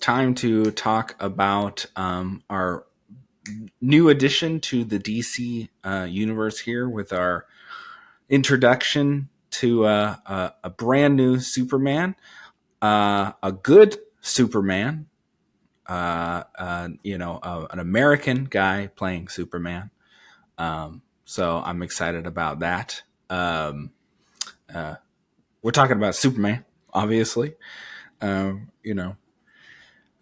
time to talk about our new addition to the DC universe here with our introduction to a brand new Superman, a good Superman, an American guy playing Superman. So I'm excited about that. Uh, we're talking about Superman, obviously. You know,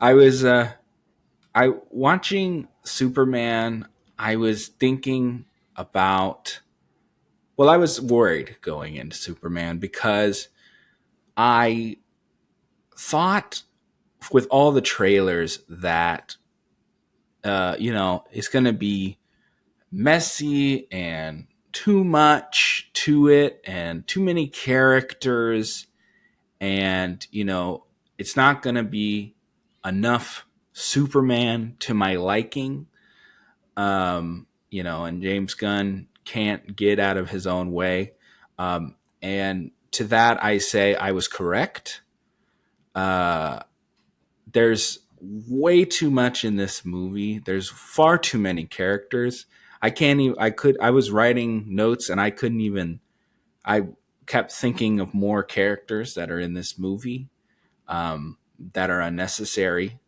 I was I watching Superman. I was thinking about. Well, I was worried going into Superman because I thought with all the trailers that it's going to be messy and too much to it and too many characters, and it's not going to be enough Superman to my liking. And James Gunn can't get out of his own way. And to that, I say I was correct. Uh, there's way too much in this movie. There's far too many characters. I can't even, I was writing notes and I couldn't even, I kept thinking of more characters that are in this movie that are unnecessary.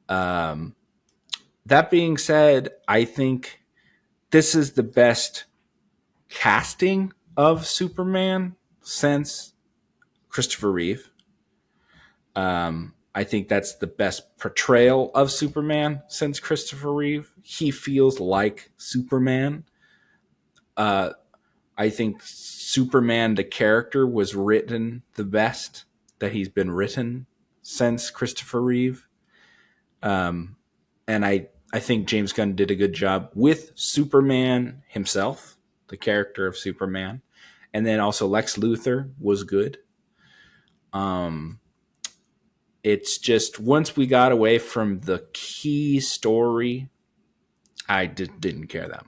Um, that being said, I think this is the best casting of Superman since Christopher Reeve. I think that's the best portrayal of Superman since Christopher Reeve. He feels like Superman. Uh, I think Superman, the character, was written the best that he's been written since Christopher Reeve. And I think James Gunn did a good job with Superman himself, the character of Superman. And then also Lex Luthor was good. It's just once we got away from the key story, I didn't care that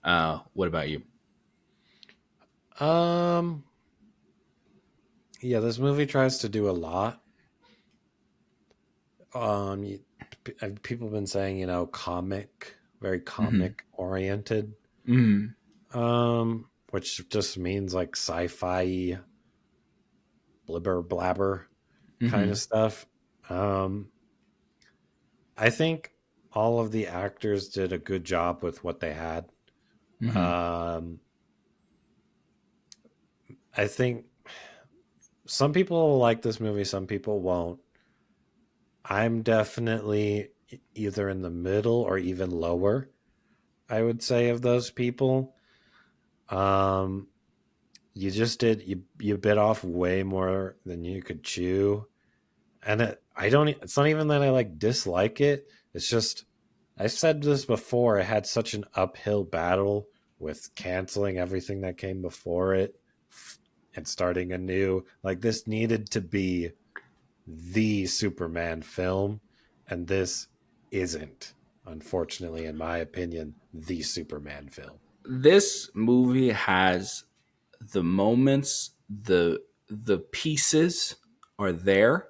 much. What about you? Um, yeah, this movie tries to do a lot. Um, you, People have been saying, very Mm-hmm. comic oriented. Mm-hmm. Which just means like sci-fi blibber blabber kind Mm-hmm. of stuff. Um, I think all of the actors did a good job with what they had. Mm-hmm. Um, I think some people will like this movie, some people won't. I'm definitely either in the middle or even lower, I would say, of those people. Um, you bit off way more than you could chew, and it's not even that I like dislike it. It's just I've said this before. It had such an uphill battle with canceling everything that came before it and starting anew. Like this needed to be the Superman film, and this isn't, unfortunately, in my opinion, the Superman film. This movie has the moments, the pieces are there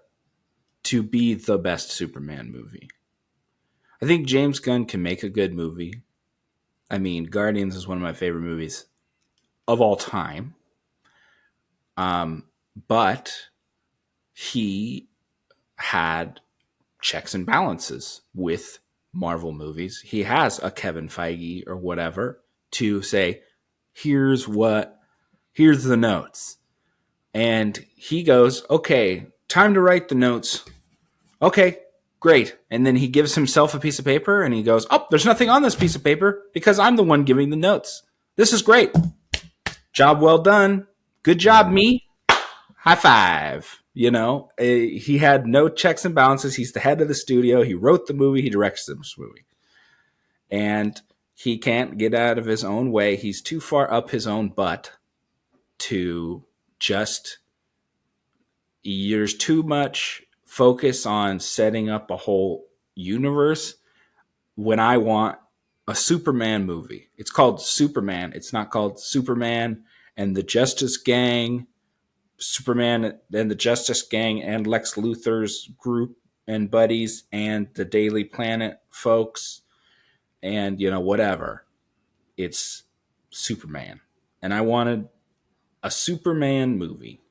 to be the best Superman movie. I think James Gunn can make a good movie. I mean, Guardians is one of my favorite movies of all time. But he had checks and balances with Marvel movies. He has a Kevin Feige or whatever to say, here's here's the notes. And he goes, okay, time to write the notes. Okay, great. And then he gives himself a piece of paper and he goes, oh, there's nothing on this piece of paper because I'm the one giving the notes. This is great. Job well done. Good job, Mm-hmm. me. High five. He had no checks and balances. He's the head of the studio. He wrote the movie. He directs this movie. And he can't get out of his own way. He's too far up his own butt to just, there's too much focus on setting up a whole universe when I want a Superman movie. It's called Superman. It's not called Superman and the Justice Gang Superman and the Justice Gang and Lex Luthor's group and buddies and the Daily Planet folks and whatever. It's Superman, and I wanted a Superman movie,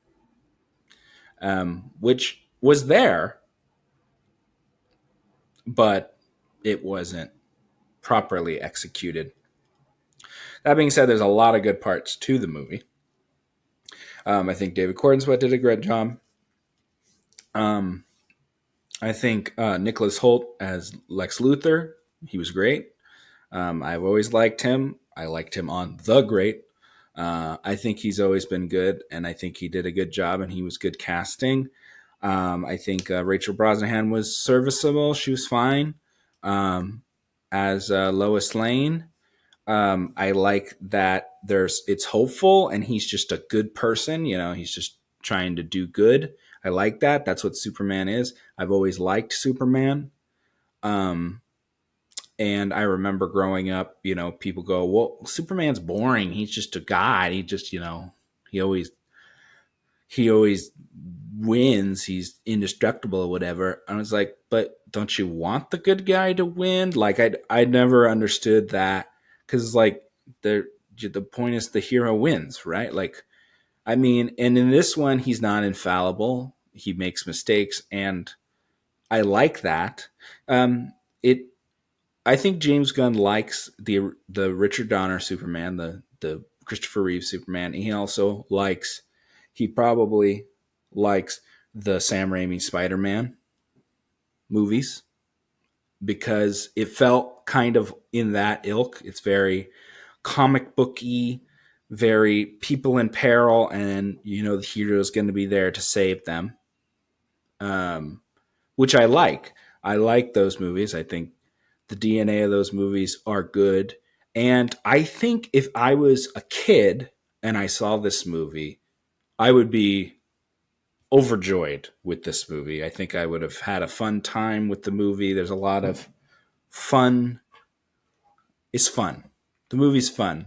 which was there, but it wasn't properly executed. That being said, there's a lot of good parts to the movie. I think David Cornswet did a great job. Um, I think Nicholas Hoult as Lex Luthor, he was great. I've always liked him. I liked him on The Great. I think he's always been good, and I think he did a good job, and he was good casting. I think Rachel Brosnahan was serviceable. She was fine as Lois Lane. I like that it's hopeful, and he's just a good person. He's just trying to do good. I like that. That's what Superman is. I've always liked Superman. Um, and I remember growing up, people go, well, Superman's boring. He's just a guy. He just, he always wins. He's indestructible or whatever. And I was like, but don't you want the good guy to win? Like I never understood that, because like the point is the hero wins, right? Like, I mean, and in this one, he's not infallible. He makes mistakes, and I like that. It I think James Gunn likes the Richard Donner Superman, the Christopher Reeve Superman. He probably likes the Sam Raimi Spider-Man movies, because it felt kind of in that ilk. It's very comic booky, very people in peril, and the hero is going to be there to save them. Which I like. I like those movies. I think the DNA of those movies are good. And I think if I was a kid and I saw this movie, I would be overjoyed with this movie. I think I would have had a fun time with the movie. There's a lot of fun. It's fun. The movie's fun.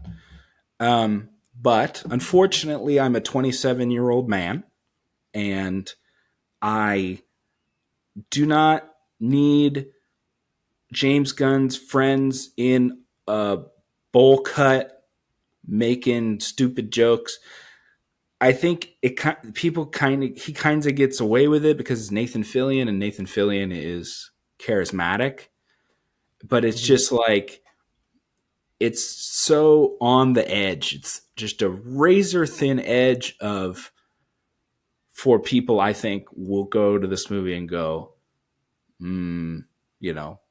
But unfortunately, I'm a 27-year-old man, and I do not need James Gunn's friends in a bowl cut making stupid jokes. I think he kind of gets away with it because it's Nathan Fillion, and Nathan Fillion is charismatic, but it's Mhm. just like it's so on the edge. It's just a razor thin edge of for people I think will go to this movie and go,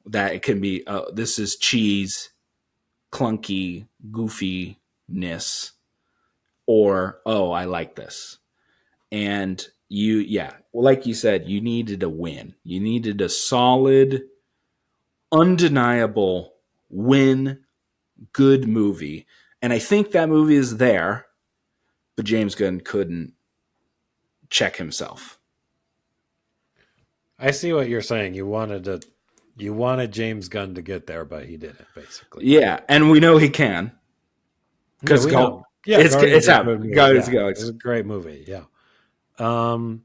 that it can be this is cheese, clunky goofiness, or oh, I like this. And well, like you said, you needed a win. You needed a solid, undeniable win, good movie. And I think that movie is there, but James Gunn couldn't check himself. I see what you're saying. You wanted James Gunn to get there, but he didn't. Basically, Yeah, and we know he can, yeah, because we know. Yeah, it's Guardians is a good happened. movie. Guardians of Yeah, the it was Galaxy. a great movie. Yeah, um,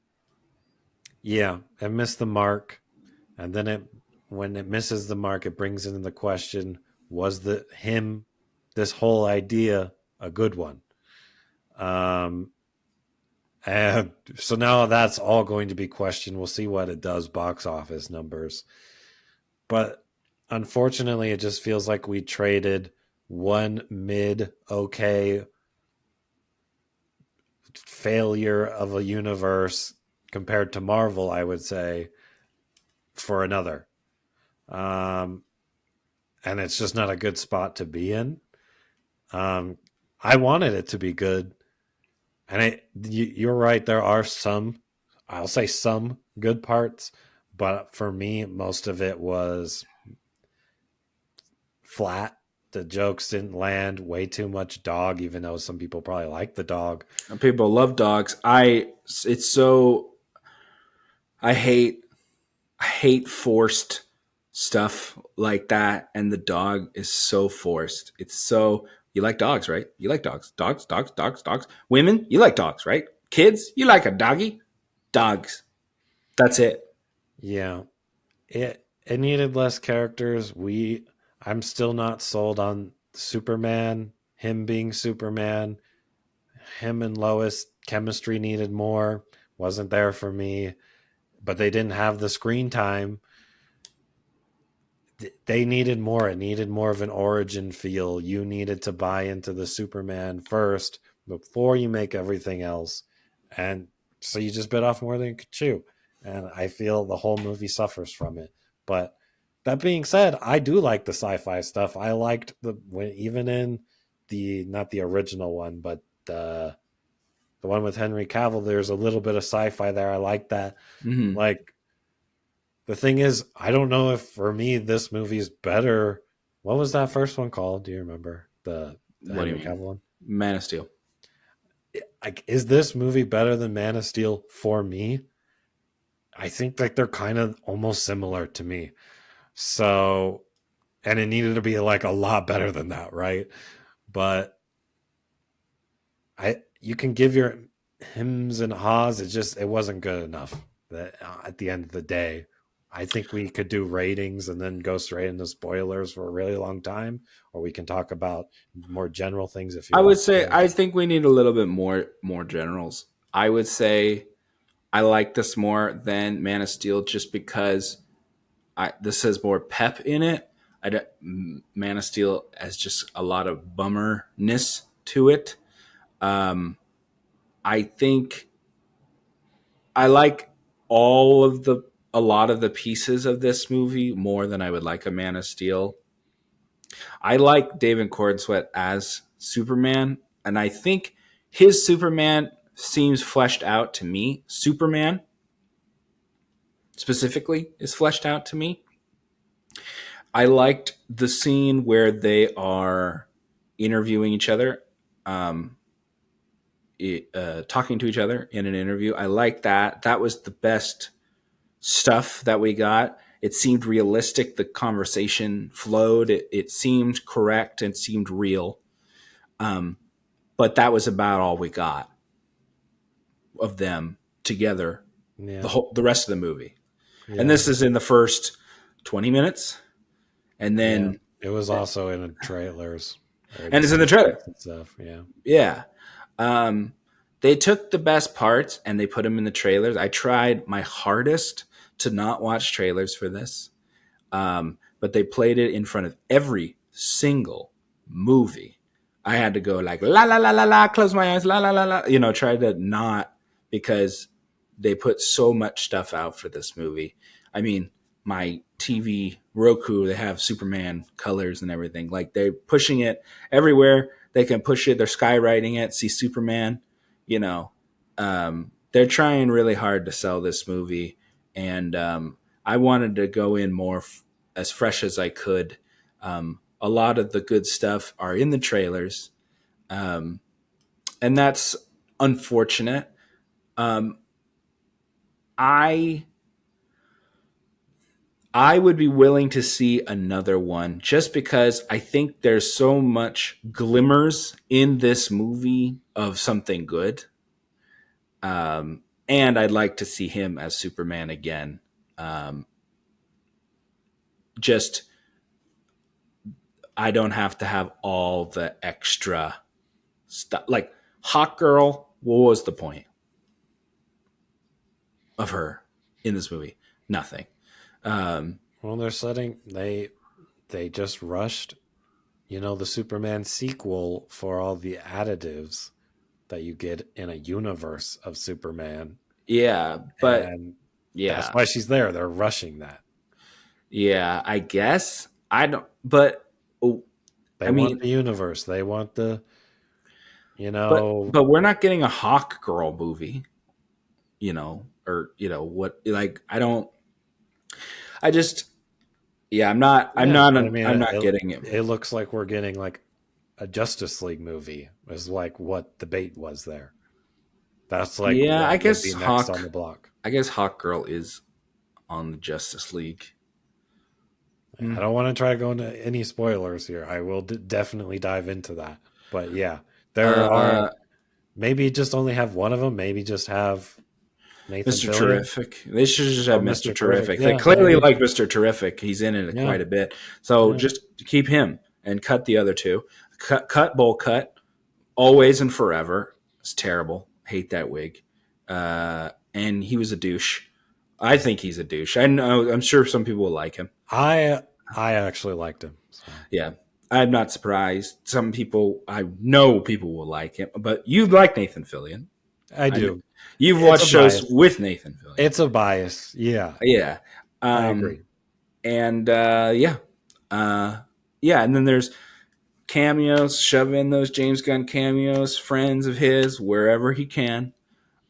yeah, it missed the mark, and then when it misses the mark, it brings into the question: was this whole idea a good one? Um, and so now that's all going to be questioned. We'll see what it does box office numbers. But unfortunately, it just feels like we traded one mid okay failure of a universe compared to Marvel, I would say, for another. Um, and it's just not a good spot to be in. Um, I wanted it to be good. And you're right. There are I'll say some good parts, but for me, most of it was flat. The jokes didn't land. Way too much dog, even though some people probably like the dog. People love dogs. It's so I hate forced stuff like that, and the dog is so forced. It's so, you like dogs, right? You like dogs. Dogs, dogs, dogs, dogs. Women, you like dogs, right? Kids, you like a doggy? Dogs. That's it. Yeah. It needed less characters. I'm still not sold on Superman, him being Superman. Him and Lois chemistry needed more. Wasn't there for me. But they didn't have the screen time. They needed more. It needed more of an origin feel. You needed to buy into the Superman first before you make everything else. And so you just bit off more than you could chew. And I feel the whole movie suffers from it. But that being said, I do like the sci-fi stuff. I liked even in the not the original one, but the one with Henry Cavill, there's a little bit of sci-fi there. I like that. Mm-hmm. Like the thing is, I don't know if for me this movie is better. What was that first one called? Do you remember the What do you Henry mean? Cavill one? Man of Steel. Like, is this movie better than Man of Steel for me? I think like they're kind of almost similar to me. So, and it needed to be like a lot better than that, right? But you can give your hymns and haws. It wasn't good enough. That at the end of the day, I think we could do ratings and then go straight into spoilers for a really long time, or we can talk about more general things if you I would want say to. I think we need a little bit more generals. I would say I like this more than Man of Steel just because this has more pep in it. Man of Steel has just a lot of bummerness to it. Um, I think I like all of the a lot of the pieces of this movie more than I would like a Man of Steel. I like David Cornsweet as Superman, and I think his Superman seems fleshed out to me. Superman specifically is fleshed out to me. I liked the scene where they are interviewing each other, um, talking to each other in an interview. I liked that. That was the best stuff that we got. It seemed realistic. The conversation flowed. It seemed correct and seemed real. Um, but that was about all we got of them together Yeah, the rest of the movie. And yeah, this is in the first 20 minutes, and yeah. then It was also in the trailers or and the it's in the sneak trailer. peeks and stuff. Yeah, Yeah. Um, they took the best parts and they put them in the trailers. I tried my hardest to not watch trailers for this, but they played it in front of every single movie. I had to go like la la la la la, close my eyes, la la la la, try to not because they put so much stuff out for this movie. I mean, my TV Roku, they have Superman colors and everything. Like they're pushing it everywhere. They can push it. They're skywriting it. See Superman. You know, they're trying really hard to sell this movie, and I wanted to go in more as fresh as I could. A lot of the good stuff are in the trailers, um, and that's unfortunate. Um, I I would be willing to see another one just because I think there's so much glimmers in this movie of something good. And I'd like to see him as Superman again. Um, just I don't have to have all the extra stuff. Like Hawk Girl, what was the point of her in this movie? Nothing. Um, well, they just rushed, the Superman sequel for all the additives that you get in a universe of Superman. yeah, but And that's yeah, why she's there. They're rushing that. yeah, I guess I don't. But oh, They I want mean, the universe. They want the, you but know, but we're not getting a Hawk Girl movie, or what? Like I don't. I just yeah, I'm not. I'm yeah. not. But I mean, I'm not getting it. it looks like we're getting like a Justice League movie, is like what the bait was there. That's like Yeah, what would be next on the block. I guess Hawk Girl is on the Justice League. I Hmm. don't want to try to go into any spoilers here. I will definitely dive into that. But yeah, there are Uh, maybe just only have one of them. Maybe just have Nathan Mr. Fillion Terrific. They should just have or Mr. Mr. Terrific. Terrific. They Yeah, clearly maybe. like Mr. Terrific. He's in it Yeah, quite a bit. So yeah. just keep him and cut the other two. Cut bowl cut. Always and forever. It's terrible. Hate that wig. And he was a douche. I think he's a douche. I know. I'm sure some people will like him. I actually liked him. So Yeah, I'm not surprised. Some people, I know people will like him, but you like Nathan Fillion. I I know. do. You've It's watched a shows bias. with Nathan Fillion. It's a bias. Yeah, Yeah. I Um, agree. and yeah. Uh, yeah, and then there's cameos. Shove in those James Gunn cameos, friends of his, wherever he can.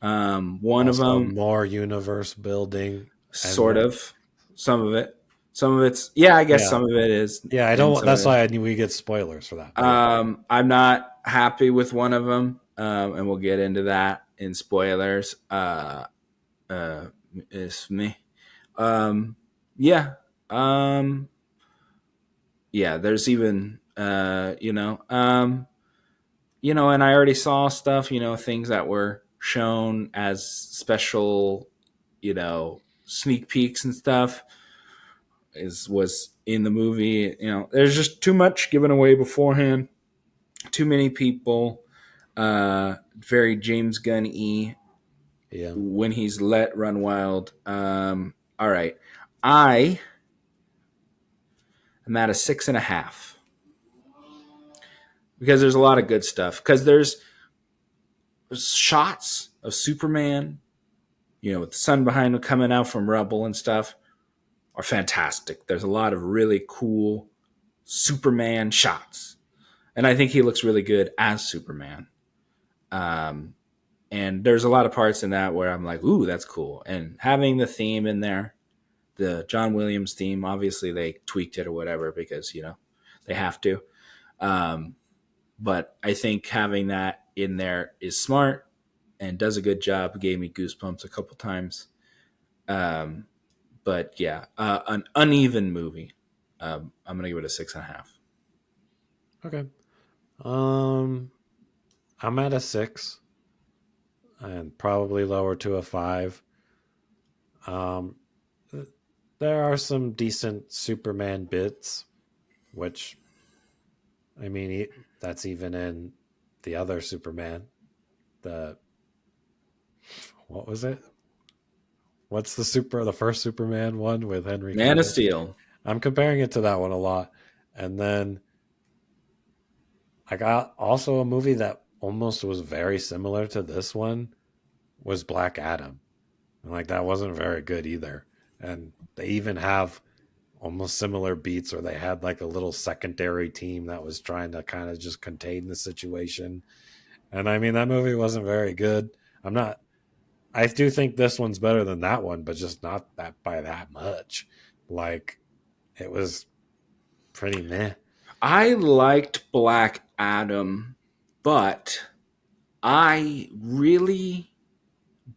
One of Also, them, more universe building and sort more. of, some of it. Some of it's, yeah, I guess Yeah, some of it is, yeah. I and don't. some of That's it why is. I knew we get spoilers for that. But yeah, I'm not happy with one of them, and we'll get into that in spoilers. Uh, it's me. Um, yeah. Um, yeah. There's even, and I already saw stuff, things that were shown as special, sneak peeks and stuff was in the movie. There's just too much given away beforehand. Too many people. Very James Gunn y yeah. when he's let run wild. All right, I am at a 6.5 because there's a lot of good stuff. Because there's shots of Superman, with the sun behind him coming out from rubble and stuff, are fantastic. There's a lot of really cool Superman shots, and I think he looks really good as Superman. Um, and there's a lot of parts in that where I'm like, ooh, that's cool. And having the theme in there, the John Williams theme, obviously they tweaked it or whatever because, they have to. Um, but I think having that in there is smart and does a good job. Gave me goosebumps a couple times. Um, but yeah, an uneven movie. I'm going to give it a 6.5. Okay. Um, I'm at a 6 and probably lower to a 5. Um, there are some decent Superman bits, which I mean, that's even in the other Superman. The what was it? What's the first Superman one with Henry Man of Cavill? Steel. I'm comparing it to that one a lot. And then I got also a movie that almost was very similar to this one was Black Adam. And like that wasn't very good either. And they even have almost similar beats where they had like a little secondary team that was trying to kind of just contain the situation. And I mean that movie wasn't very good. I'm not I do think this one's better than that one, but just not that by that much. Like it was pretty meh. I liked Black Adam, but I really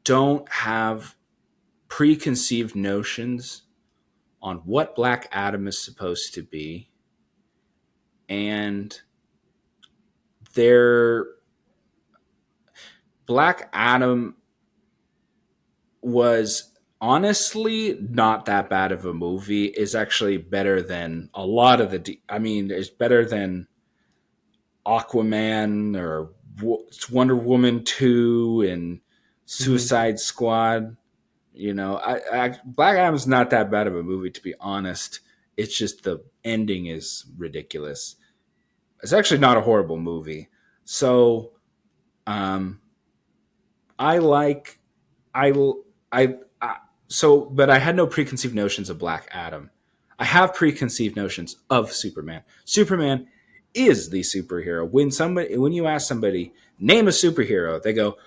don't have preconceived notions on what Black Adam is supposed to be. And their Black Adam was honestly not that bad of a movie. Is actually better than a lot of I mean, it's better than Aquaman or Wonder Woman 2 and Mm-hmm. Suicide Squad. Black Adam's not that bad of a movie, to be honest. It's just the ending is ridiculous. It's actually not a horrible movie. So, um, I like I I so, but I had no preconceived notions of Black Adam. I have preconceived notions of Superman. Superman is the superhero. When you ask somebody name a superhero, they go,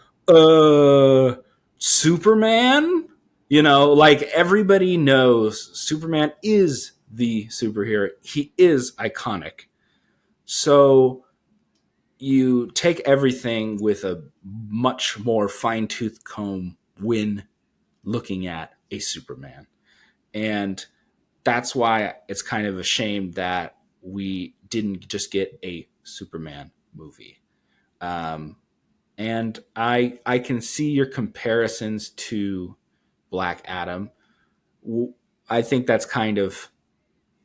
Superman." Like everybody knows Superman is the superhero. He is iconic. So you take everything with a much more fine tooth comb when looking at a Superman. And that's why it's kind of a shame that we didn't just get a Superman movie. Um, and I can see your comparisons to Black Adam. I think that's kind of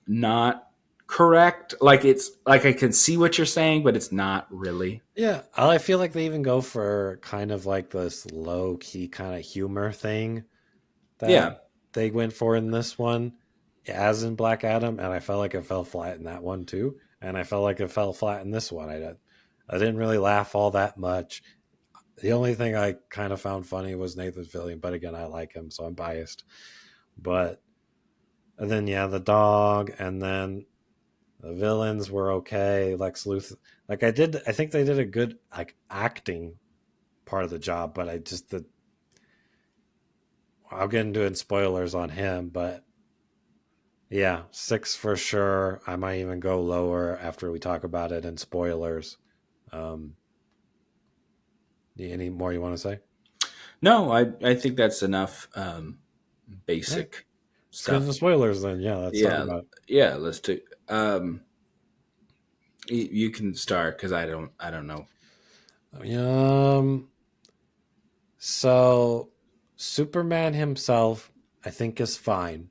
not correct. Like it's like I can see what you're saying, but it's not really. Yeah, I feel like they even go for kind of like this low key kind of humor thing that Yeah. they went for in this one, as in Black Adam, and I felt like it fell flat in that one too, and I felt like it fell flat in this one. I didn't really laugh all that much. The only thing I kind of found funny was Nathan Fillion, but again, I like him, so I'm biased. But and then yeah, the dog, and then the villains were okay. Lex Luthor, like I think they did a good like acting part of the job, but I'll get into it in spoilers on him, but yeah, 6 for sure. I might even go lower after we talk about it in spoilers. Um, any more you want to say? No, I think that's enough All right, basic let's get into stuff. spoilers then. Yeah, let's talk Yeah. about Yeah, let's do you can start cuz I don't know. it. So Superman himself, I think, is fine.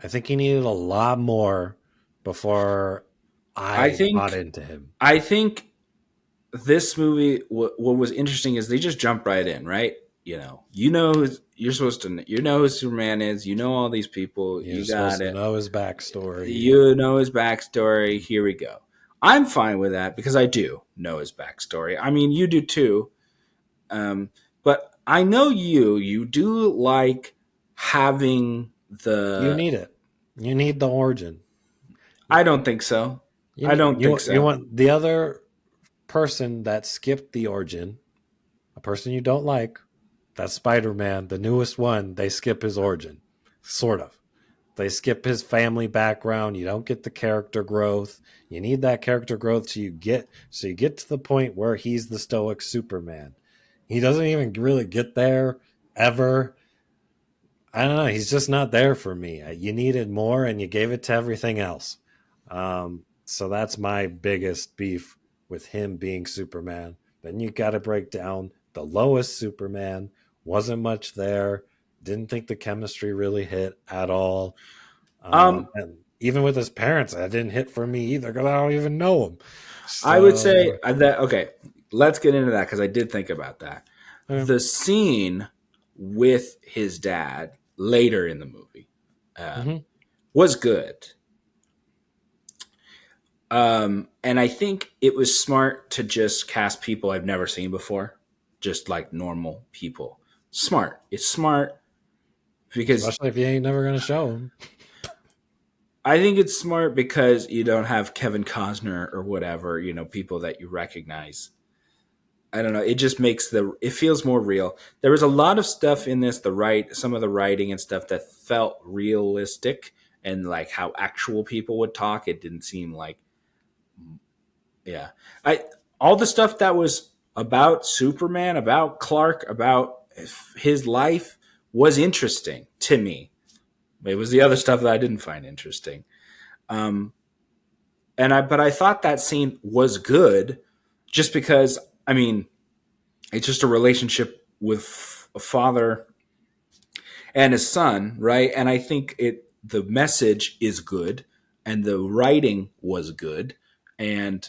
I think he needed a lot more before I I bought think into him. I think this movie what was interesting is they just jump right in, right? You're supposed to you know who Superman is, you know all these people, You're you supposed got to it. know his backstory. You know his backstory. Here we go. I'm fine with that because I do know his backstory. I mean, you do too. Um, but I know you do like having You the. need it. You need the origin. I don't think so. You I need don't think you so. want the other person that skipped the origin, a person you don't like. That's Spider-Man, the newest one. They skip his origin, sort of. They skip his family background. You don't get the character growth. You need that character growth so you get to the point where he's the stoic Superman. He doesn't even really get there ever. I don't know. He's just not there for me. You needed more, and you gave it to everything else. So that's my biggest beef with him being Superman. Then you got to break down the lowest Superman. Wasn't much there. Didn't think the chemistry really hit at all. Um, And even with his parents, that didn't hit for me either because I don't even know him. I would So, say that okay. Let's get into that because I did think about that. okay. The scene with his dad later in the movie Hmm. was good. And I think it was smart to just cast people I've never seen before, just like normal people. Smart. It's smart because Especially if you ain't never going to show him. I think it's smart because you don't have Kevin Costner or whatever, people that you recognize. I don't know. It just makes it feels more real. There was a lot of stuff in this, some of the writing and stuff that felt realistic and like how actual people would talk. It didn't seem like, yeah. All the stuff that was about Superman, about Clark, about his life was interesting to me. It was the other stuff that I didn't find interesting. Um, but I thought that scene was good, just because I mean it's just a relationship with a father and his son, right? And I think the message is good, and the writing was good, and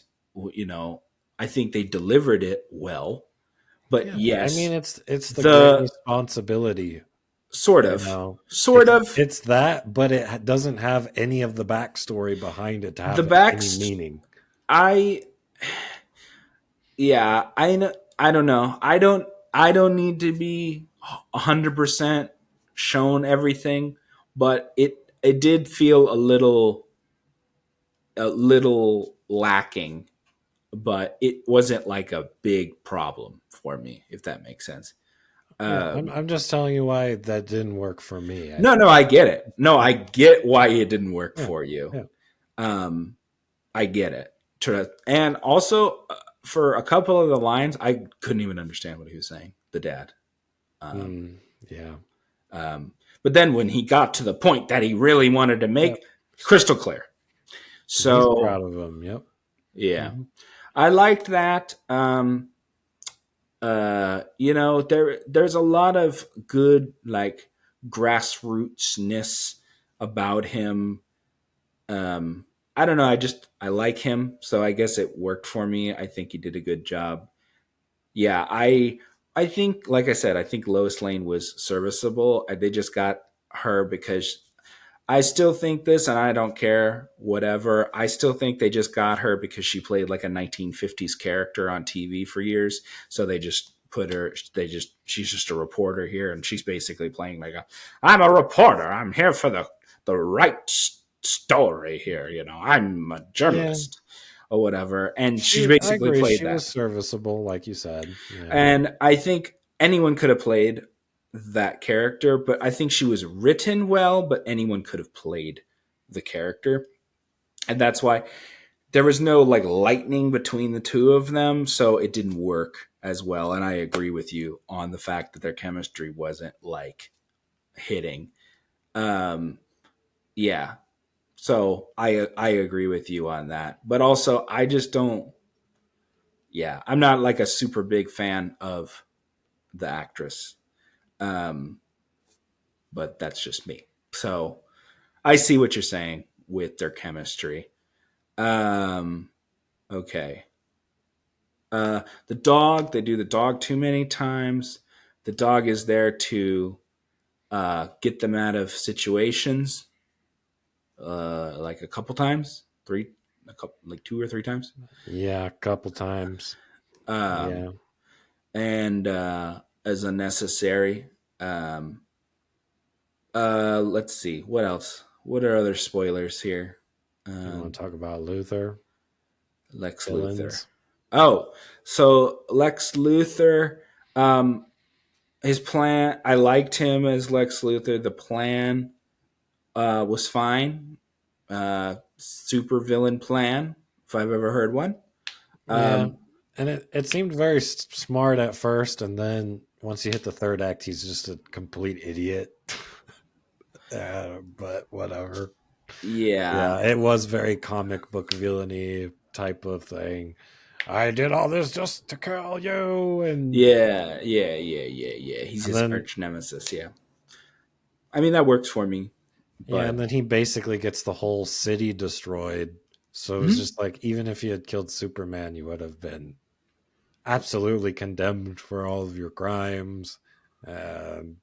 you know I think they delivered it well. But Yeah, I mean yes, it's the great the responsibility. sort You of, know, sort of it's that, but it doesn't have any of the backstory behind it to the have any backs. meaning. I yeah, I don't know. I don't need to be 100% shown everything, but it did feel a little lacking, but it wasn't like a big problem for me, if that makes sense. Yeah, Um, I'm just telling you why that didn't work for me. no, I get it. No, Yeah, I get why it didn't work yeah, for you. yeah. Um, I get it. And also, for a couple of the lines, I couldn't even understand what he was saying. The dad. Um, Mm, yeah, um, but then when he got to the point that he really wanted to yeah. make, crystal clear. He's So proud of him. Yep. yeah, Hmm. I liked that. there's a lot of good like grassrootsness about him. I don't know. I like him, so I guess it worked for me. I think he did a good job. Yeah, I think, like I said, I think Lois Lane was serviceable. They just got her because I still think this, and I don't care, whatever. I still think they just got her because she played like a 1950s character on TV for years. So they just put her, she's just a reporter here, and she's basically playing like I'm a reporter. I'm here for the right story here. I'm a Yeah, journalist or whatever. And she I basically agree. played She that. was serviceable, like you said. Yeah, And I think anyone could have played that character, but I think she was written well, but anyone could have played the character. And that's why there was no like lightning between the two of them, so it didn't work as well. And I agree with you on the fact that their chemistry wasn't like hitting. Um yeah. So I agree with you on that. But also I just don't I'm not like a super big fan of the actress. Um but that's just me. So I see what you're saying with their chemistry. Um, okay. The dog, they do the dog too many times. The dog is there to get them out of situations, like a couple times, like two or three times. yeah, a couple times. Um, Yeah, and as unnecessary. Um, let's see. What else? What are other spoilers here? you want Um, to talk about Luther Lex Luthor. villains? Oh, so Lex Luthor, um, his plan. I liked him as Lex Luthor. The plan was fine. Super villain plan, if I've ever heard one. Yeah, Um, and it seemed very smart at first, and then once you hit the third act, he's just a complete idiot. But whatever. yeah, Yeah, it was very comic book villainy type of thing. I did all this just to kill you, yeah. He's and his then arch nemesis. Yeah, I mean that works for me, yeah, and but then he basically gets the whole city destroyed. So it was mhm. just like even if you had killed Superman, you would have been absolutely condemned for all of your crimes. Um,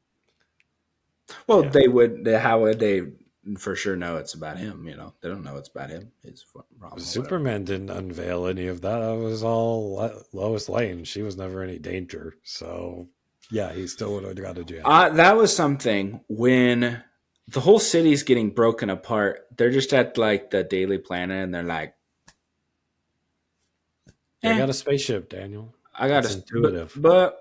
Well, yeah, How would they for sure know it's about him? They don't know it's about him. His problem or whatever. Superman didn't unveil any of that. That was all Lois Lane. She was never any danger. So yeah, he still would have got to jail. That was something when the whole city's getting broken apart. They're just at like the Daily Planet, and they're like, They "Eh, got a spaceship, Daniel. I got It's to." But intuitive. but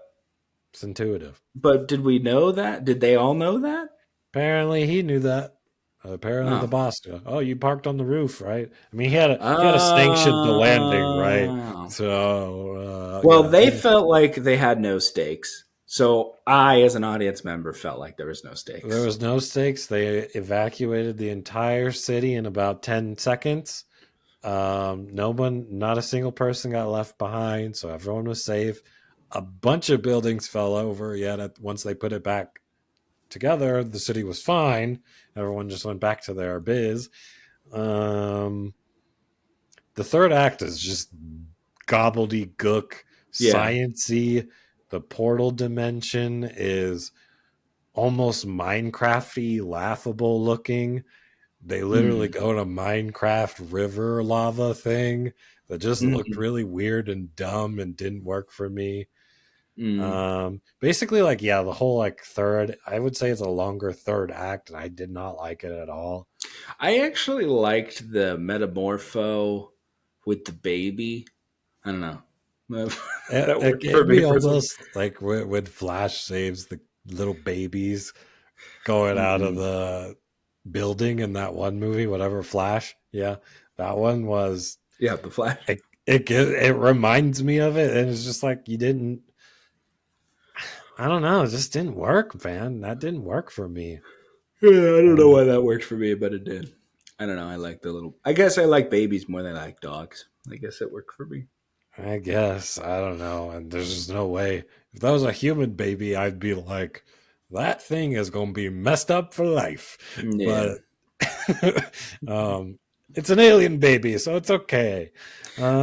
It's intuitive. but did we know that? Did they all know that? Apparently, he knew that. Apparently, the Oh, boss knew. Oh, you parked on the roof, right? I mean, he had a sanctioned the landing, right? oh. So Well, yeah, they felt like they had no stakes. So I, as an audience member, felt like there was no there stakes. was no stakes. They evacuated the entire city in about 10 seconds. No one, not a single person got left behind, so everyone was safe. A bunch of buildings fell over. Yet once they put it back together, the city was fine. Everyone just went back to their biz. Um, the third act is just gobbledygook, Yeah. sciency. The portal dimension is almost Minecrafty, laughable looking. They literally Mm. go to Minecraft river lava thing that just looked Mm. really weird and dumb and didn't work for me. Mm. Basically, like yeah, the whole like third, I would say it's a longer third act, and I did not like it at all. I actually liked the metamorpho with the baby. I don't know. It, That it worked for gave me me for some. almost like when Flash saves the little babies going out of Mm. the building in that one movie, whatever Flash. Yeah, that one was. Yeah, the Flash. It reminds me of it, and it's just like you didn't. I don't know. It just didn't work, man. That didn't work for me. Yeah, I don't know Uh, why that worked for me, but it did. I don't know. I like the little. I guess I like babies more than I like dogs. I guess it worked for me. I guess. I don't know. And there's just no way. If that was a human baby, I'd be like, that thing is going to be messed up for life. Yeah. But um, it's an alien baby, so it's okay.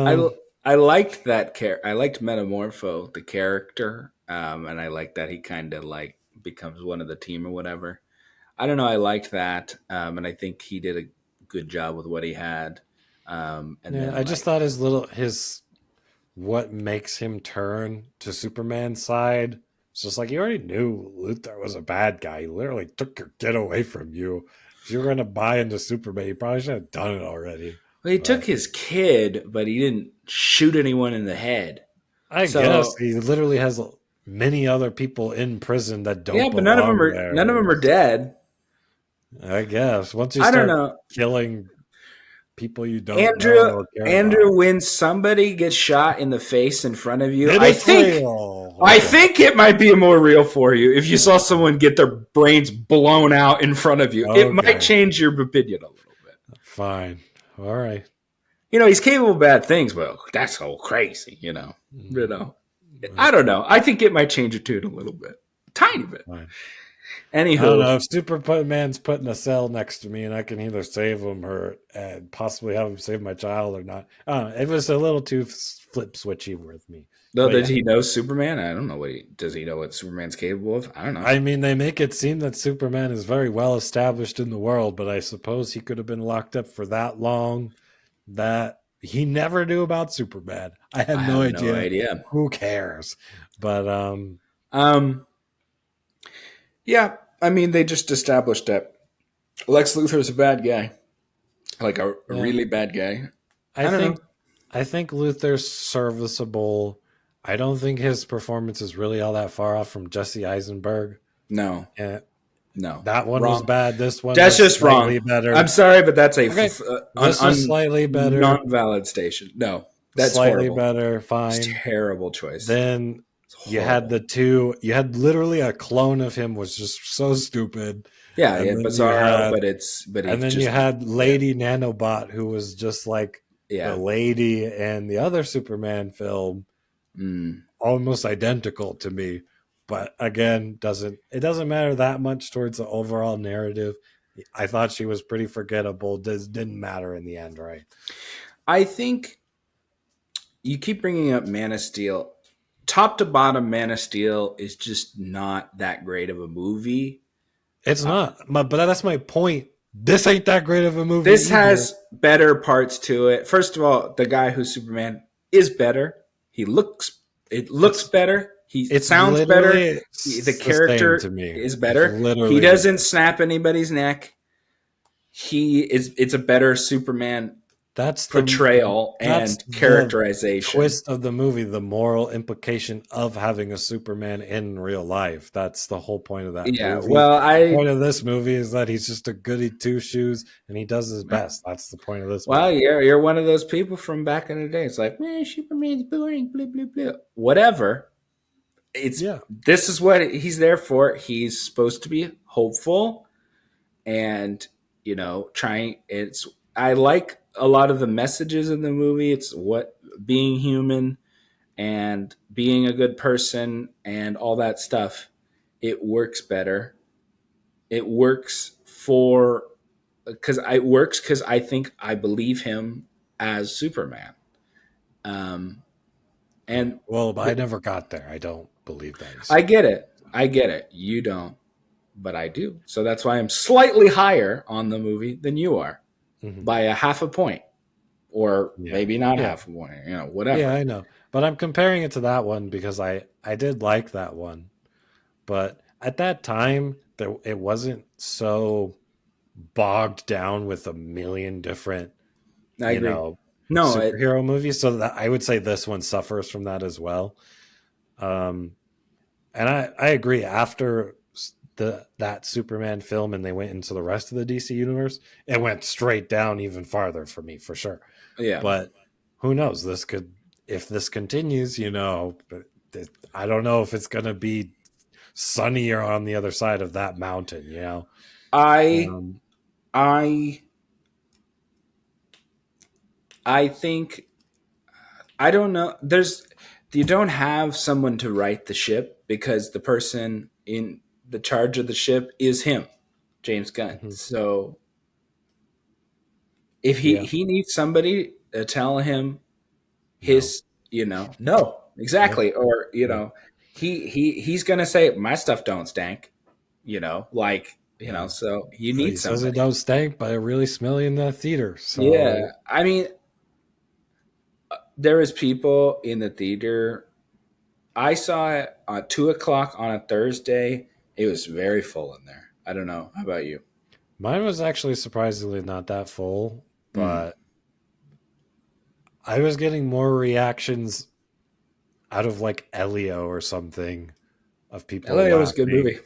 I Um, I liked that I liked Metamorpho, the character, and I like that he kind of like becomes one of the team or whatever. I don't know. I liked that, and I think he did a good job with what he had. And yeah, then I just like, thought his what makes him turn to Superman's side. It's just like you already knew Luthor was a bad guy. He literally took your kid away from you. If you were gonna buy into Superman, you probably should have done it already. well, he took But his kid, but he didn't shoot anyone in the head. I guess So he literally has many other people in prison that yeah, don't but belong none of there. them are dead. I guess once you I don't start know. killing people you don't know Andrew or care about, Andrew, when somebody gets shot in the face in front of you, then it's real. I Okay, think it might be more real for you if you saw someone get their brains blown out in front of you. It might okay, change your opinion a little bit. fine, all right. You know, he's capable of bad things, but that's so crazy. You Mm, know. I don't okay, know. I think it might change your tune a little bit, tiny bit. fine. I don't Anywho, know if Superman's put in a cell next to me and I can either save him or possibly have him save my child or not. It was a little too flip switchy with me. though, But does yeah, he know Superman? I don't know does he know what Superman's capable of? I don't know. I mean, they make it seem that Superman is very well established in the world, but I suppose he could have been locked up for that long that he never knew about Superman. I had I no have no idea. idea. Who cares? But Um, yeah, I mean, they just established that Lex Luthor's a bad guy, like a yeah, really bad guy. I I don't know. think I think Luther's serviceable. I don't think his performance is really all that far off from Jesse Eisenberg. No, And no, that one was wrong. bad. This one That's was just slightly wrong. I'm better. sorry, but that's a Okay, un, this was un slightly better. non-valid station. No, that's Slightly horrible. better. It's a Fine. terrible choice. Then It's you had horrible. the two. You had literally a clone of him was just so stupid, Yeah, and yeah, then you Bizarro, had but and he's then you just had yeah, Lady Nanobot, who was just like the yeah. lady in the other Superman film, Mm. almost identical to me. But again, doesn't matter that much towards the overall narrative. I thought she was pretty forgettable. Didn't matter in the end, right? I think you keep bringing up Man of Steel. Top to bottom, Man of Steel is just not that great of a movie. It's Uh, not, but that's my point. This ain't that great of a movie this either. has better parts to it. First of all, the guy who's Superman is better. He looks it looks It's better. He it's sounds better. literally The the same character to me. is It's better. He literally the doesn't same. snap anybody's neck. He is it's a better Superman That's portrayal that's and the characterization. twist of the movie, the moral implication of having a Superman in real life. That's the whole point of that Yeah, movie. well, The point of this movie is that he's just a goody two shoes and he does his best. That's the point of this well, movie. you're one of those people from back in the day. It's like, man, Superman's boring, blah blah blah. Whatever. It's Yeah. this is what he's there for. He's supposed to be hopeful and trying. It's I like a lot of the messages in the movie. It's what being human and being a good person and all that stuff. It works better. It works for because I think I believe him as Superman. Um, Yeah. and Well, I th- never got there. I don't believe that he's I get Superman. it. I get it. You don't, but I do. So that's why I'm slightly higher on the movie than you are Hmm. by a half a point, or Yeah. maybe not Yeah. half a point. Yeah, Whatever. I know. But I'm comparing it to that one because I did like that one. But at that time, it wasn't so bogged down with a million different, I you agree. know, No, superhero movies. So that I would say this one suffers from that as well. Um, and I agree. After that Superman film, and they went into the rest of the DC universe, it went straight down even farther for me, for sure. yeah. But who knows? This could, if this continues, but I don't know if it's going to be sunnier on the other side of that mountain. I Um, I I think I don't know. You don't have someone to right the ship because the person in the charge of the ship is him, James Gunn. Hmm. So if Yeah. he needs somebody to tell him No. his, no, Yeah. exactly, or Yeah. he's gonna say my stuff don't stank, like Yeah. so you But need he says it somebody. don't stink, but it really smelly in the theater. Yeah, So I mean, there was people in the theater. I saw it at 2 o'clock on a Thursday. It was very full in there. I don't know. How about you? mine was actually surprisingly not that full, Mm. but I was getting more reactions out of like Elio or something of people LA was a good laughing. movie.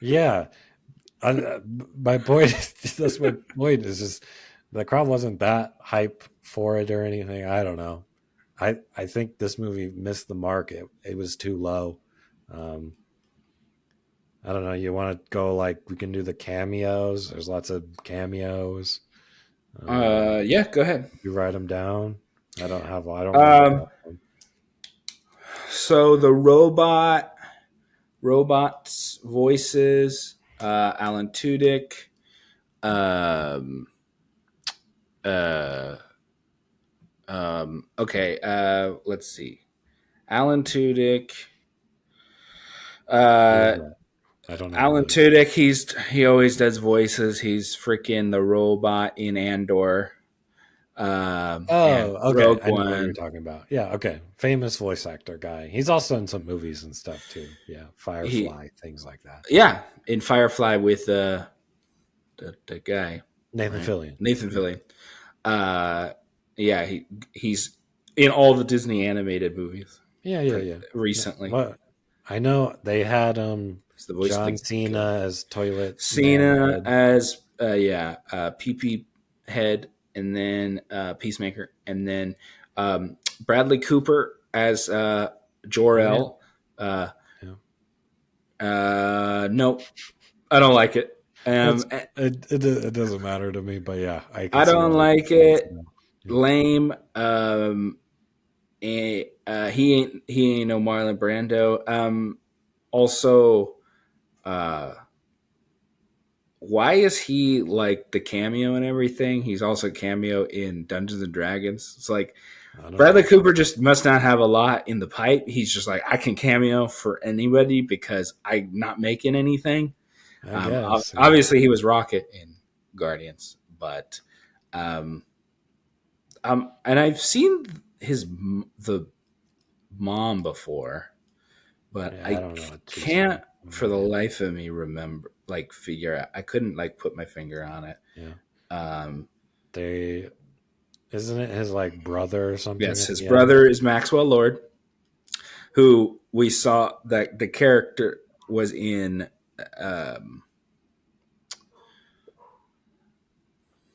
Yeah. My point, that's my point, is just the crowd wasn't that hype for it or anything. I don't know. I think this movie missed the mark. It was too low. Um, I don't know. You want to go like we can do the cameos? There's lots of cameos. Yeah, go ahead. You write them down. I don't remember Um, all of them. so the robots voices, Alan Tudyk, um, uh, okay, let's see, Alan Tudyk, Who is uh, that? I don't know who Alan that is. Tudyk. He always does voices. He's freaking the robot in Andor, and Oh, okay. Rogue I know what you're One. talking about. Yeah, okay. Famous voice actor guy. He's also in some movies and stuff too. Yeah, He, Firefly, things like that. yeah, in Firefly with the guy, Nathan right? Fillion. Nathan Yeah. Fillion. Uh, yeah, he's in all the Disney animated movies Yeah, yeah, yeah. No, recently. what I know they had He's the voice of John the guy. Cena as Toilet Man Cena Head. as PP Head, and then Peacemaker, and then Bradley Cooper as Jor Oh yeah. El. Uh, Yeah. nope, I don't like it. It's it doesn't matter to me, but yeah, I can I see don't why like you it. know. Yeah. Lame. He ain't no Marlon Brando. Also, uh, why is he like the cameo and everything? He's also cameo in Dungeons and Dragons. It's like I don't Bradley know. Cooper just must not have a lot in the pipe. He's just like I can cameo for anybody because I'm not making anything. I guess, yeah. Obviously, he was Rocket in Guardians, but um, and I've seen the mom before, but Yeah, I I don't know what she's can't from. No for the idea. life of me remember figure out. I couldn't put my finger on it. Yeah. Um, They isn't it his like brother or something yes, at his the end? brother is Maxwell Lord, who we saw that the character was in um,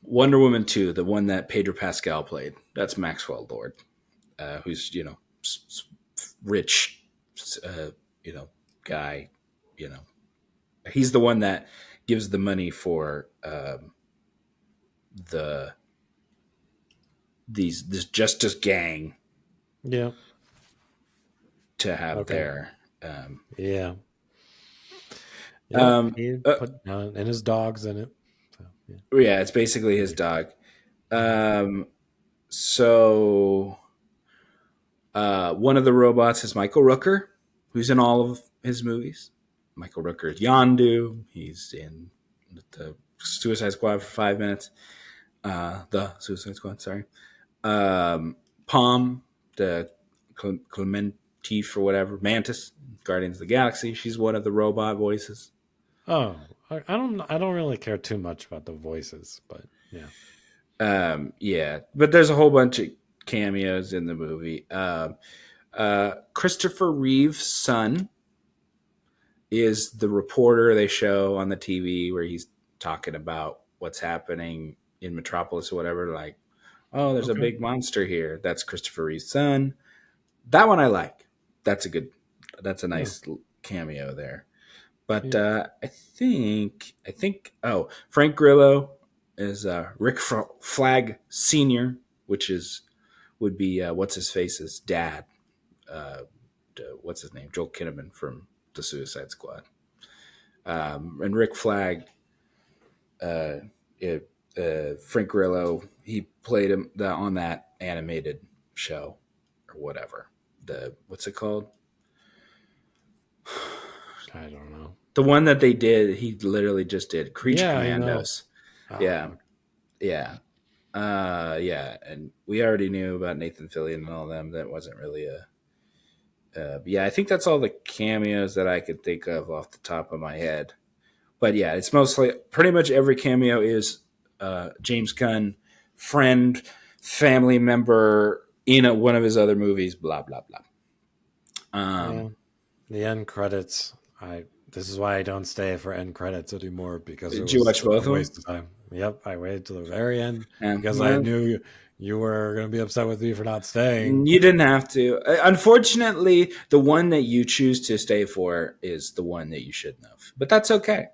Wonder Woman 2, the one that Pedro Pascal played. That's Maxwell Lord, who's rich, uh, you know guy. You know, he's the one that gives the money for the this Justice Gang Yeah. to have Okay. their um, Yeah. Yep. um, He uh, put and his dog's in it. So yeah. yeah, it's basically his Yeah. dog. Yeah. Um, so one of the robots is Michael Rooker, who's in all of his movies. Michael Rooker is Yondu. He's in the Suicide Squad for 5 minutes. The Suicide Squad, sorry. Palm, the Clementif or whatever, Mantis, Guardians of the Galaxy. She's one of the robot voices. Oh, I don't really care too much about the voices, but yeah. Yeah, but there's a whole bunch of cameos in the movie. Christopher Reeve's son is the reporter they show on the TV where he's talking about what's happening in Metropolis or whatever. Like, oh, there's a Okay. big monster here. That's Christopher Reeve's son. That one I like. That's a good. That's a Yeah. nice cameo there. But Yeah. I think. Oh, Frank Grillo is Rick Flag Senior, which is would be what's his face's dad. What's his name? Joel Kinnaman from the Suicide Squad. And Rick Flag, uh, it, Frank Grillo, he played him on that animated show or whatever. The what's it called? I don't know. The one that they did, he literally just did Creature Yeah, I know. Commandos. Yeah, Oh, yeah, yeah. And we already knew about Nathan Fillion and all them. That wasn't really a. Yeah, I think that's all the cameos that I could think of off the top of my head. But yeah, it's mostly pretty much every cameo is James Gunn, friend, family member in one of his other movies. Blah blah blah. yeah. Um, The end credits. I This is why I don't stay for end credits anymore because it did you was watch both of a them? waste of time. Yep, I waited to the very end Yeah, because I well, knew you were going to be upset with me for not staying. you didn't have to. Unfortunately, the one that you choose to stay for is the one that you shouldn't have. But that's okay.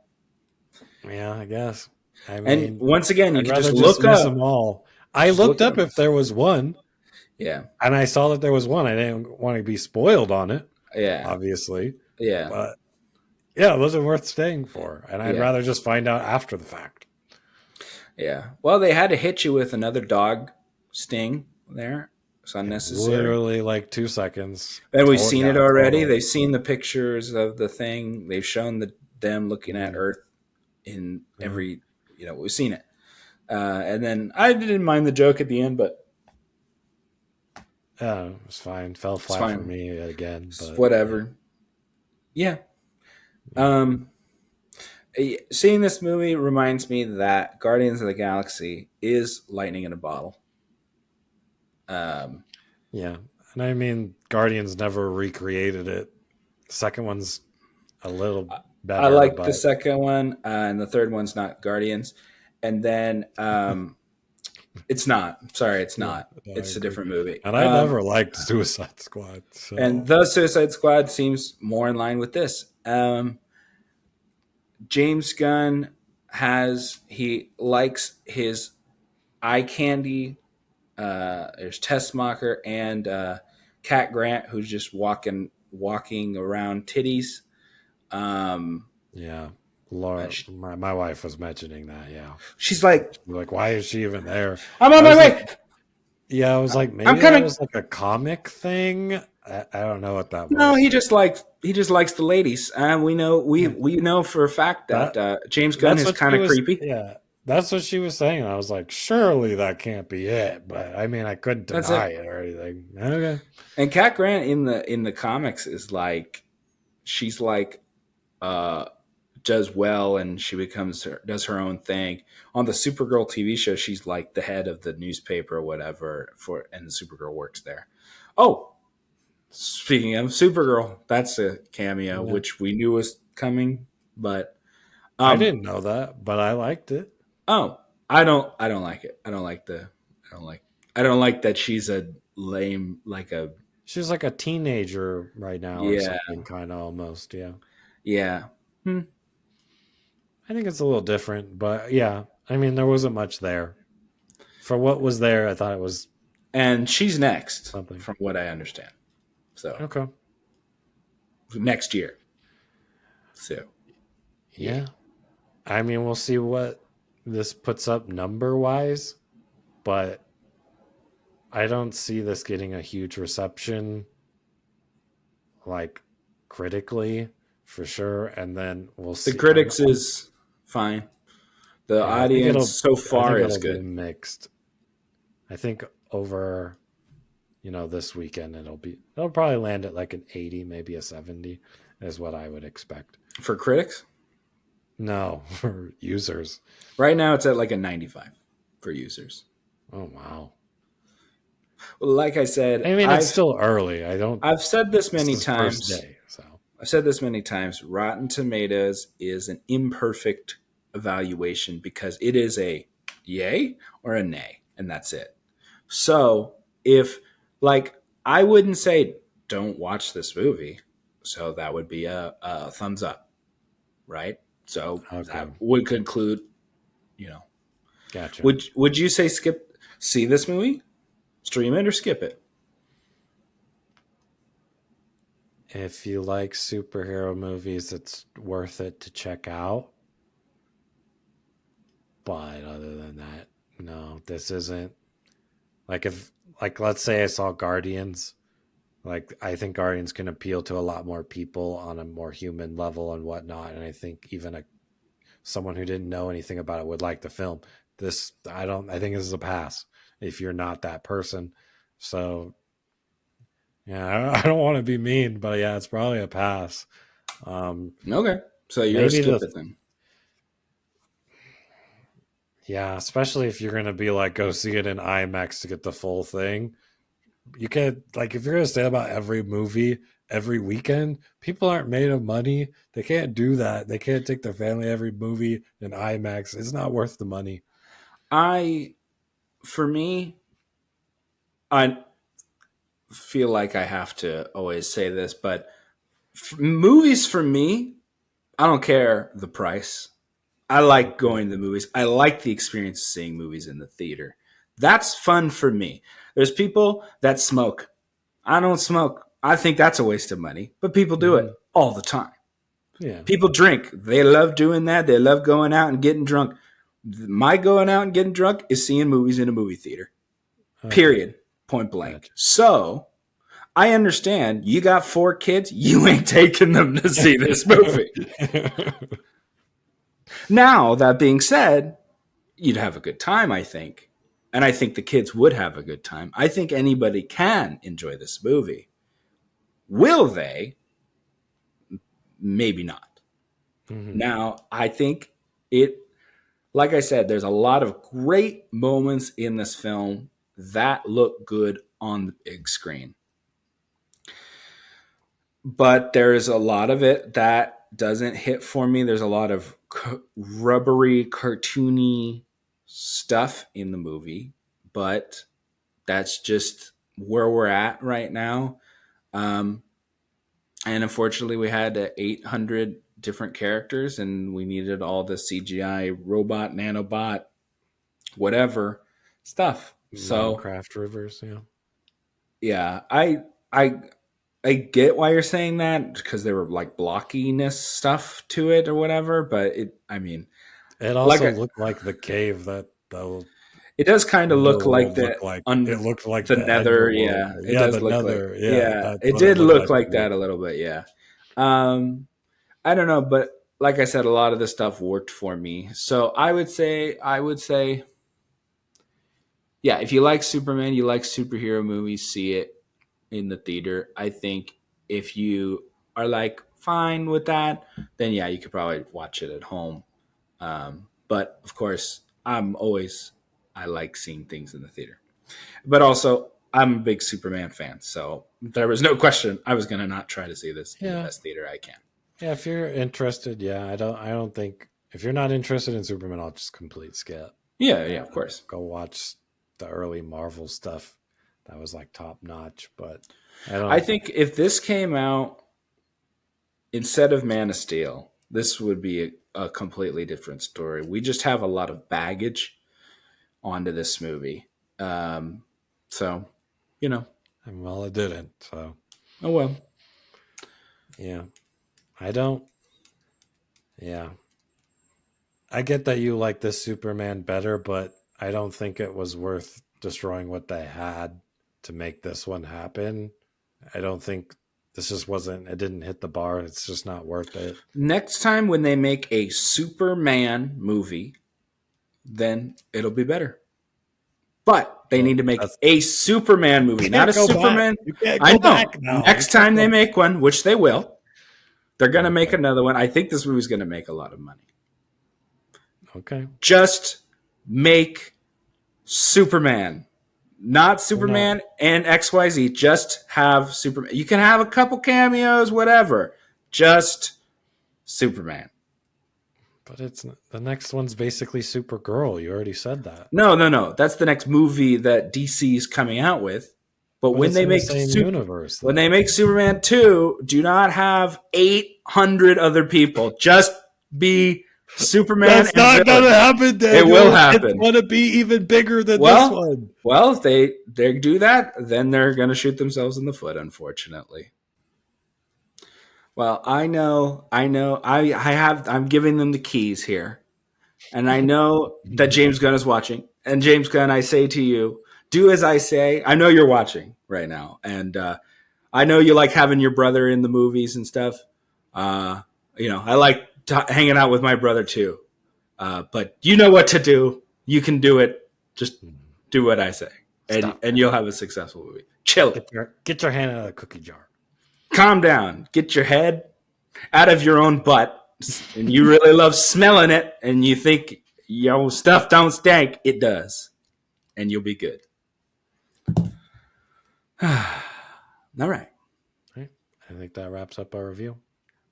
Yeah, I guess. I And mean, once again, you I'd can just rather look dismiss them up. all. I Just looked look up up. if there was one, Yeah, and I saw that there was one. I didn't want to be spoiled on it, yeah, obviously, yeah, but yeah, it wasn't worth staying for. And I'd yeah, rather just find out after the fact. yeah. Well, they had to hit you with another dog sting there. It's It unnecessary. literally like 2 seconds. And we've Total, seen it yeah, already. total. They've seen the pictures of the thing. They've shown them looking at Mhm. Earth in Yeah. every. We've seen it. And then I didn't mind the joke at the end, but Yeah, it was fine. Fell it's flat for fine. me again, It's but yeah. whatever. Yeah. Um, Seeing this movie reminds me that Guardians of the Galaxy is lightning in a bottle. Um, Yeah. And I mean, Guardians never recreated it. The second one's a little I better, like the but second one, and the third one's not Guardians. And then it's not. Sorry, it's yeah, not. I It's a agree. different movie. And I never liked Suicide Squad, And so the Suicide Squad seems more in line with this. James Gunn he likes his eye candy. There's Tessmacher and Cat Grant, who's just walking around titties. Um, yeah. Laura, sh- my wife was mentioning that, yeah. she's like, Like, why is she even there? "I'm on I my was like, way. yeah, I was like, I'm maybe that coming." was like a comic thing. I don't know what that No, was. he just likes the ladies. We know Yeah. we know for a fact that That James Gunn that's is what kind she of was. creepy. Yeah, that's what she was saying. I was like, surely that can't be it. But I mean, I couldn't That's deny it. it or anything. Okay. And Cat Grant in the comics is like she's like uh does well and she does her own thing. On the Supergirl TV show, she's like the head of the newspaper or whatever and the Supergirl works there. Oh, speaking of Supergirl, that's a cameo Yeah, which we knew was coming, but I um didn't know that, but I liked it. oh, I don't like it. I don't like I don't like that she's a lame like a She's like a teenager right now or yeah, something, kind of almost. Yeah, yeah. Hmm. I think it's a little different, but yeah, I mean, there wasn't much there for what was there. I thought it was And she's next something. from what I understand. So, Okay. next year. So, yeah. Yeah. I mean, we'll see what this puts up number wise, but I don't see this getting a huge reception, like critically, for sure. And then we'll The see. critics is fine. The Yeah, audience so I far think is it'll be good. mixed. I think over, this weekend it'll probably land at like an 80, maybe a 70, is what I would expect. For critics, No, for users. right now it's at like a 95 for users. Oh wow. Well, like I said, I mean, it's still early. I don't. I've said this This many is first times. day, so I've said this many times. Rotten Tomatoes is an imperfect evaluation because it is a yay or a nay, and that's it. So if like I wouldn't say don't watch this movie, so that would be a thumbs up, right? So okay, that would conclude, gotcha. would you say skip see this movie? Stream it or skip it. If you like superhero movies, it's worth it to check out. But other than that, no, this isn't like if like let's say I saw Guardians. Like I think Guardians can appeal to a lot more people on a more human level and whatnot. And I think even someone who didn't know anything about it would like the film. This I don't. I think this is a pass if you're not that person. So yeah, I don't want to be mean, but yeah, it's probably a pass. Okay. So you're a Maybe skip the it then. yeah, especially if you're gonna be like go see it in IMAX to get the full thing. You can't like if you're gonna say about every movie every weekend, people aren't made of money. They can't do that. They can't take their family every movie in IMAX. It's not worth the money. I, for me, I feel like I have to always say this, but movies for me, I don't care the price. I like Mhm. going to the movies. I like the experience of seeing movies in the theater. That's fun for me. There's people that smoke. I don't smoke. I think that's a waste of money, but people do it Mhm. all the time. Yeah. People drink. They love doing that. They love going out and getting drunk. My going out and getting drunk is seeing movies in a movie theater. Okay. Period. Point blank. Gotcha. So I understand you got 4 kids. You ain't taking them to see this movie. Now, that being said, you'd have a good time, I think. And I think the kids would have a good time. I think anybody can enjoy this movie. Will they? Maybe not. Mhm. Now, I think it, like I said, there's a lot of great moments in this film that look good on the big screen. But there's a lot of it that doesn't hit for me. There's a lot of rubbery, cartoony stuff in the movie, but that's just where we're at right now. Um, and unfortunately, we had 800 different characters, and we needed all the CGI robot, nanobot, whatever stuff. So Minecraft rivers, yeah. yeah, I I get why you're saying that because there were like blockiness stuff to it or whatever. But it, I mean, It like also looked like the cave that the it does kind of look like underworld the looked like. It on looked like the the nether. underworld. Yeah, it Yeah, does the look like, nether. Yeah, yeah, that's it what it did looked look like to like me. that a little bit. Yeah. Um, I don't know, but like I said, a lot of the stuff worked for me. So I would say, yeah, if you like Superman, you like superhero movies, see it in the theater. I think if you are like fine with that, then yeah, you could probably watch it at home. But of course, I like seeing things in the theater. But also, I'm a big Superman fan, so there was no question I was going to not try to see this in the Yeah, best theater I can. yeah. If you're interested, yeah. I don't think if you're not interested in Superman, I'll just complete skip. Yeah, yeah, of course. Go watch the early Marvel stuff. That was like top notch. But I I don't. think if this came out instead of Man of Steel, this would be a completely different story. We just have a lot of baggage onto this movie. Um, so, you know, Well, it didn't. So oh well. yeah, I don't. Yeah, I get that you like this Superman better, but I don't think it was worth destroying what they had to make this one happen. I don't think this just wasn't, it didn't hit the bar. It's just not worth it. Next time when they make a Superman movie, then it'll be better. But they Well, need to make that's, a Superman movie, you not can't a go back. Superman. You can't I go know. back now. You Next can't time they go. make one, which they will, they're going to make Okay. another one. I think this movie's going to make a lot of money. Okay. Just make Superman, not We're not, Superman and XYZ. Just have Superman. You can have a couple cameos, whatever. Just Superman. but it's the next one's basically Supergirl. You already said that. No, no, no. That's the next movie that DC is coming out with. But But it's in the same universe, When they though. make Superman 2, do not have 800 other people. Just be Superman That's and not villain. gonna happen, Daniel. It will It's happen. gonna be even bigger than this Well, one. well, if they do that, then they're going to shoot themselves in the foot, unfortunately. Well, I'm giving them the keys here. And I know that James Gunn is watching. And James Gunn, I say to you, do as I say. I know you're watching right now. And I know you like having your brother in the movies and stuff. I like hanging out with my brother too. But you know what to do. You can do it. Just do what I say. And you'll have a successful movie. Chill it. Get your hand out of the cookie jar. Calm down. Get your head out of your own butt. And you really love smelling it. And you think your stuff don't stink. It does. And you'll be good. All right. I think that wraps up our review.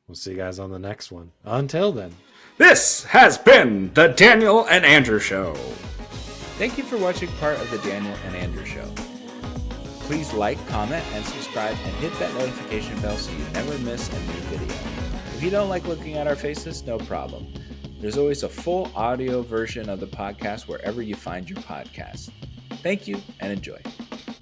We'll see you guys on the next one. Until then. This has been the Daniel and Andrew Show. Thank you for watching part of the Daniel and Andrew Show. Please like, comment, and subscribe, and hit that notification bell so you never miss a new video. If you don't like looking at our faces, no problem. There's always a full audio version of the podcast wherever you find your podcast. Thank you and enjoy.